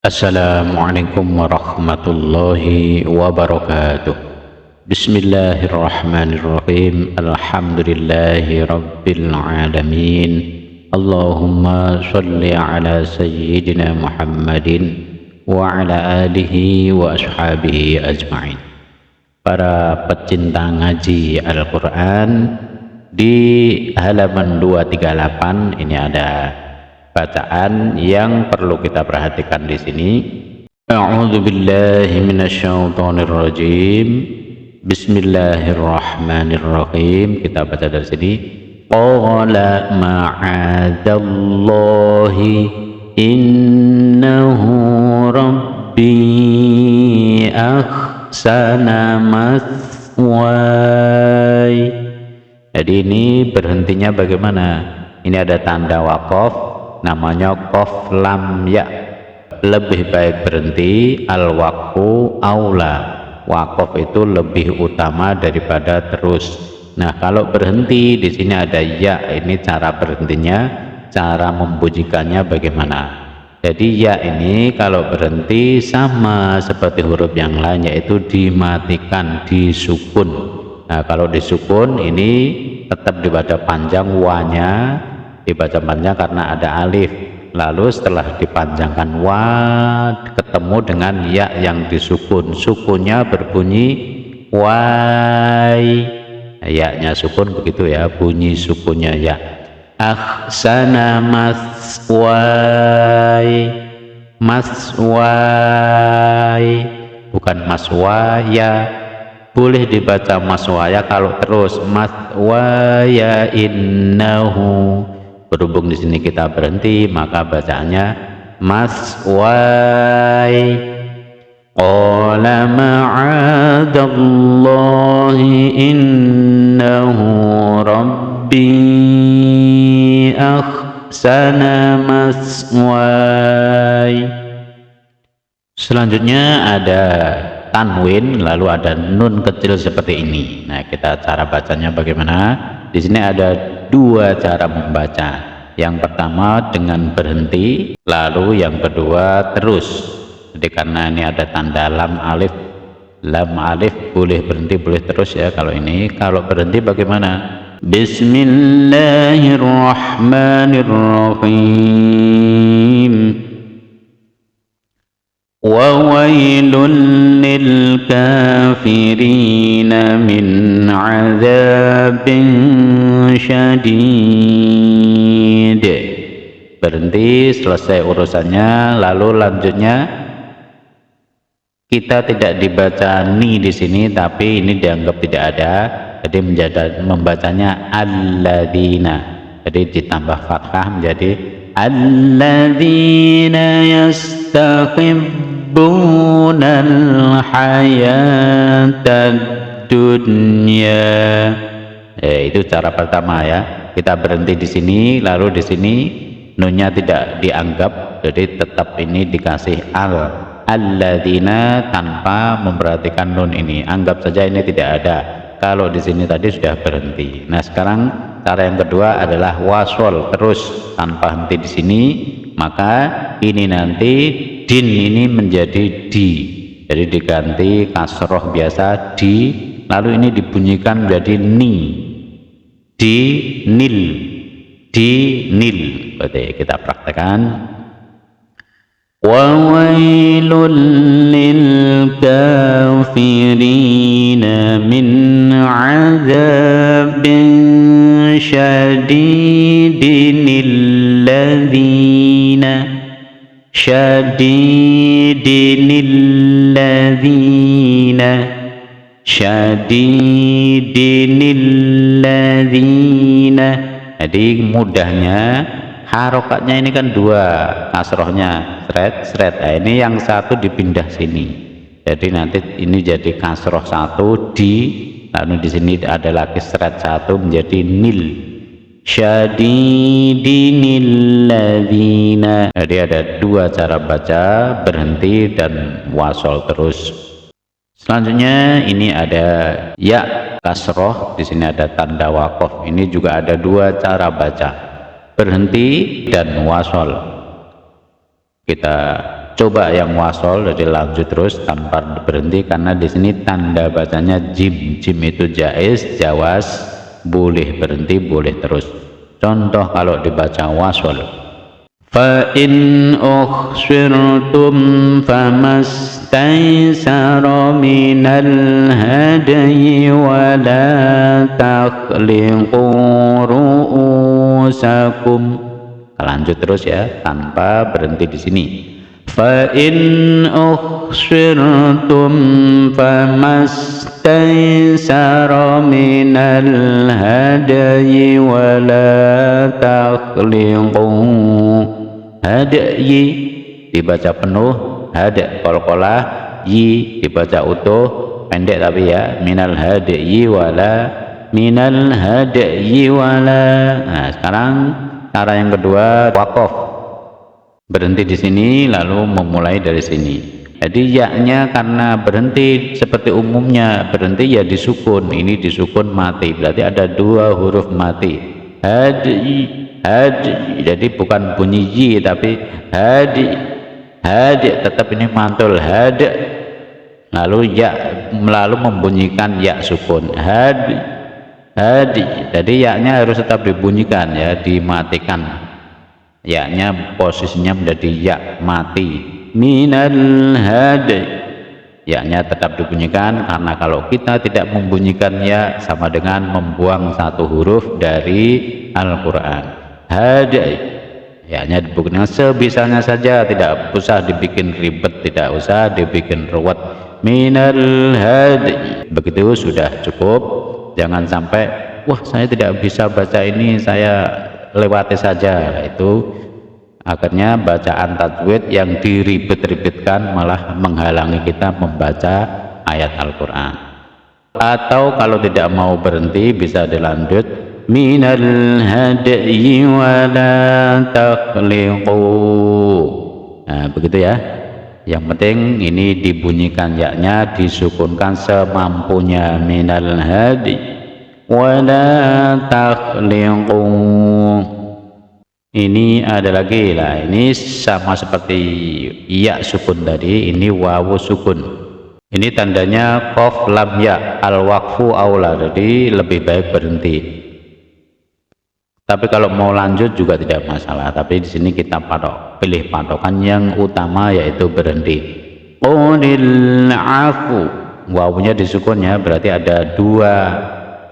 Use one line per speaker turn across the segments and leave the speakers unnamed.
Assalamualaikum warahmatullahi wabarakatuh. Bismillahirrahmanirrahim. Alhamdulillahi rabbil alamin. Allahumma sholli ala sayyidina Muhammadin wa ala alihi wa ashabihi ajma'in. Para pecinta ngaji Al-Quran, di halaman 238 ini ada bacaan yang perlu kita perhatikan di sini. A'udzu billahi minasyaitonir rajim. Bismillahirrahmanirrahim. Kita baca dari sini. Qala ma'adallahi innahu rabbi ahsana maswai. Jadi ini berhentinya bagaimana? Ini ada tanda waqaf, namanya qaf lam ya. Lebih baik berhenti, al waqfu aula. Waqaf itu lebih utama daripada terus. Nah, kalau berhenti di sini ada ya, ini cara berhentinya, cara membunyikannya bagaimana. Jadi ya ini kalau berhenti sama seperti huruf yang lain, yaitu dimatikan, disukun. Nah, kalau disukun ini tetap dibaca panjang, wanya dibaca panjang karena ada alif. Lalu setelah dipanjangkan wa ketemu dengan ya yang disukun, sukunnya berbunyi wai. Ya-nya sukun begitu ya, bunyi sukunnya ya. Ahsana maswai, maswai bukan maswaya. Boleh dibaca maswaya kalau terus maswaya innahu. Berhubung di sini kita berhenti, maka bacaannya maswai. Qala ma'adallahi innahu rabbi ahsana maswai. Selanjutnya ada tanwin, lalu ada nun kecil seperti ini. Nah, kita cara bacanya bagaimana? Di sini ada dua cara membaca. Yang pertama dengan berhenti, lalu yang kedua terus. Jadi karena ini ada tanda lam alif boleh berhenti, boleh terus ya. Kalau ini, kalau berhenti bagaimana? Bismillahirrahmanirrahim. Wa wailul lil kafirina min adzabin syadid. Berhenti, selesai urusannya. Lalu lanjutnya kita tidak dibaca ni di sini, tapi ini dianggap tidak ada, jadi membacanya alladzina. Jadi ditambah fathah menjadi alladzina yastahibbunal hayatad dunya. Itu cara pertama ya. Kita berhenti di sini, lalu di sini nunnya tidak dianggap, jadi tetap ini dikasih alladzina tanpa memperhatikan nun ini. Anggap saja ini tidak ada. Kalau di sini tadi sudah berhenti. Nah, sekarang cara yang kedua adalah wasol, terus tanpa henti di sini, maka ini nanti din ini menjadi di. Jadi diganti kasroh biasa di, lalu ini dibunyikan menjadi ni. Di nil, di nil. Berarti kita praktekkan. Wa wailul lil kafirina min adzabin syadidin alladzina. Jadi mudahnya harokatnya ini kan dua, kasrohnya seret. Nah, ini yang satu dipindah sini. Jadi nanti ini jadi kasroh satu di, lalu di sini ada lagi seret satu menjadi nil. Syadidinil ladzina. Jadi ada dua cara baca, berhenti dan wasol terus. Selanjutnya ini ada ya kasroh, di sini ada tanda waqaf. Ini juga ada dua cara baca, berhenti dan wasol. Kita coba yang wasol, jadi lanjut terus tanpa berhenti, karena di sini tanda bacanya jim. Jim itu jaiz, jawas, boleh berhenti, boleh terus. Contoh kalau dibaca wasol, fa in ukhsirtum famastaysara minal hadyi wa la takhliqu ru'usakum. Lanjut terus ya, tanpa berhenti di sini. Fa in ukhsirtum famastaysara minal hadyi wa la takhliqu. Hadyi dibaca penuh, hada qalqalah, yi dibaca utuh pendek tapi ya, minal hadyi wala, minal hadyi wala. Nah, sekarang cara yang kedua, waqaf, berhenti di sini lalu memulai dari sini. Jadi yaknya karena berhenti seperti umumnya berhenti ya disukun, ini disukun mati, berarti ada dua huruf mati, hadyi, hadyi. Jadi bukan bunyi yi tapi hadyi, hadyi, tetap ini mantul hadyi, lalu ya, lalu membunyikan ya sukun, hadyi, hadyi. Jadi yaknya harus tetap dibunyikan ya, dimatikan, yaknya posisinya menjadi ya mati. Minal hadyi, yaknya tetap dibunyikan, karena kalau kita tidak membunyikan ya sama dengan membuang satu huruf dari Al-Quran. Hadyi, yaknya dibunyikan sebisanya saja, tidak usah dibikin ribet, tidak usah dibikin ruwet. Minal hadyi, begitu sudah cukup. Jangan sampai wah saya tidak bisa baca ini, saya lewati saja. Itu akhirnya bacaan tajwid yang diribet-ribetkan malah menghalangi kita membaca ayat Al-Quran. Atau kalau tidak mau berhenti bisa dilanjut, minal hadyi wa la takhliqu. Nah begitu ya, yang penting ini dibunyikan yaknya, disukunkan semampunya. Minal hadyi wa la takhliqu. Ini ada lagi lah, ini sama seperti ya sukun tadi, ini wawu sukun. Ini tandanya qaf lam ya, al waqfu aula, jadi lebih baik berhenti. Tapi kalau mau lanjut juga tidak masalah, tapi di sini kita pilih patokan yang utama yaitu berhenti. Qulil afu, wawunya disukun ya, berarti ada dua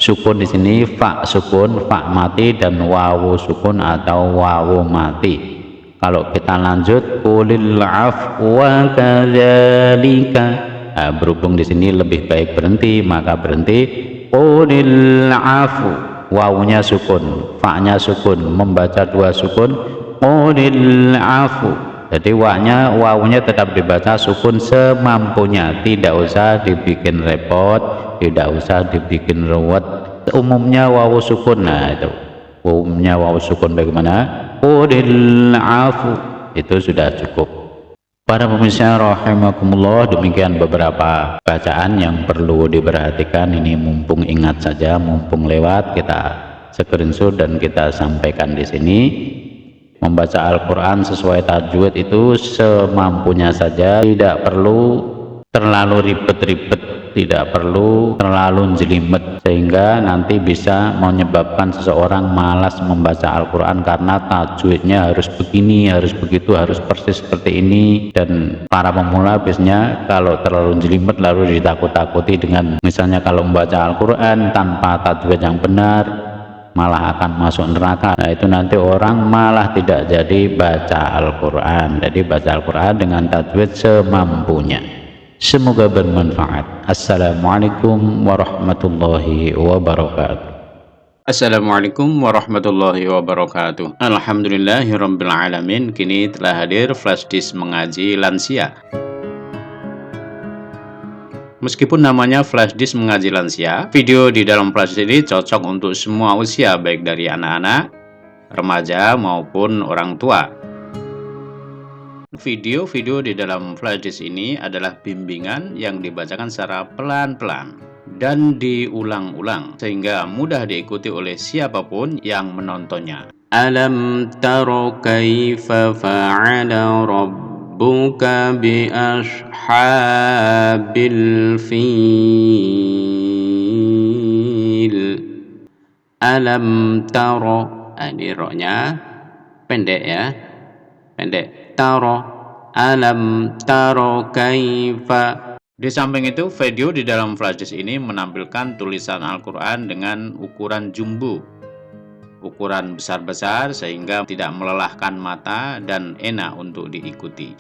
sukun di sini, fa sukun, fa mati, dan wawu sukun atau wawu mati. Kalau kita lanjut, qulil afwa kadzalika, nah, berhubung di sini lebih baik berhenti, maka berhenti. Qulil afu, wawunya sukun, fa-nya sukun, membaca dua sukun. Qulil afu, jadi wawunya tetap dibaca sukun semampunya, tidak usah dibikin repot, tidak usah dibikin ruwet. Umumnya wawu sukun, nah itu umumnya wawu sukun bagaimana? Qulil afu, itu sudah cukup. Para pemirsa rahimakumullah, demikian beberapa bacaan yang perlu diperhatikan. Ini mumpung ingat saja, mumpung lewat kita screenshot dan kita sampaikan di sini. Membaca Al-Quran sesuai tajwid itu semampunya saja, tidak perlu terlalu ribet-ribet, tidak perlu terlalu jelimet, sehingga nanti bisa menyebabkan seseorang malas membaca Al-Quran karena tajwidnya harus begini, harus begitu, harus persis seperti ini. Dan para pemula biasanya kalau terlalu jelimet lalu ditakut-takuti dengan misalnya kalau membaca Al-Quran tanpa tajwid yang benar malah akan masuk neraka. Nah itu nanti orang malah tidak jadi baca Al-Quran. Jadi baca Al-Quran dengan tajwid semampunya. Semoga bermanfaat. Assalamualaikum warahmatullahi wabarakatuh.
Assalamualaikum warahmatullahi wabarakatuh. Alhamdulillahirabbil alamin. Kini telah hadir flash disk mengaji lansia. Meskipun namanya flash disk mengaji lansia, video di dalam flash disk ini cocok untuk semua usia, baik dari anak-anak, remaja maupun orang tua. Video-video di dalam flash disk ini adalah bimbingan yang dibacakan secara pelan-pelan dan diulang-ulang sehingga mudah diikuti oleh siapapun yang menontonnya. Alam taro kaifa fa'ala rabb rabbuka bi ashabil fil. Alam taro, ini roknya pendek ya, pendek. Taro, alam taro kaifa. Di samping itu, video di dalam flashdisk ini menampilkan tulisan Al-Quran dengan ukuran jumbo, ukuran besar-besar sehingga tidak melelahkan mata dan enak untuk diikuti.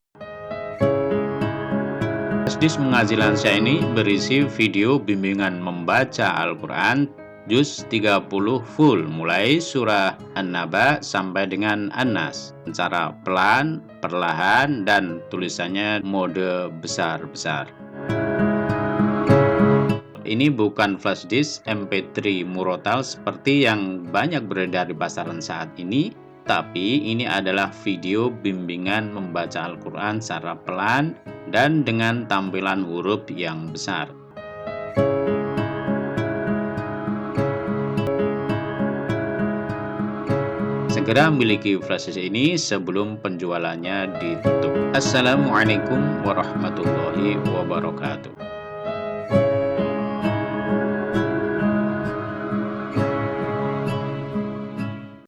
Flashdisk Mengaji Lansia ini berisi video bimbingan membaca Al-Quran juz 30 full, mulai surah An-Naba sampai dengan An-Nas, secara pelan, perlahan, dan tulisannya mode besar-besar. Ini bukan flashdisk MP3 murotal seperti yang banyak beredar di pasaran saat ini, tapi ini adalah video bimbingan membaca Al-Quran secara pelan dan dengan tampilan huruf yang besar. Segera miliki flashdisk ini sebelum penjualannya ditutup. Assalamualaikum warahmatullahi wabarakatuh.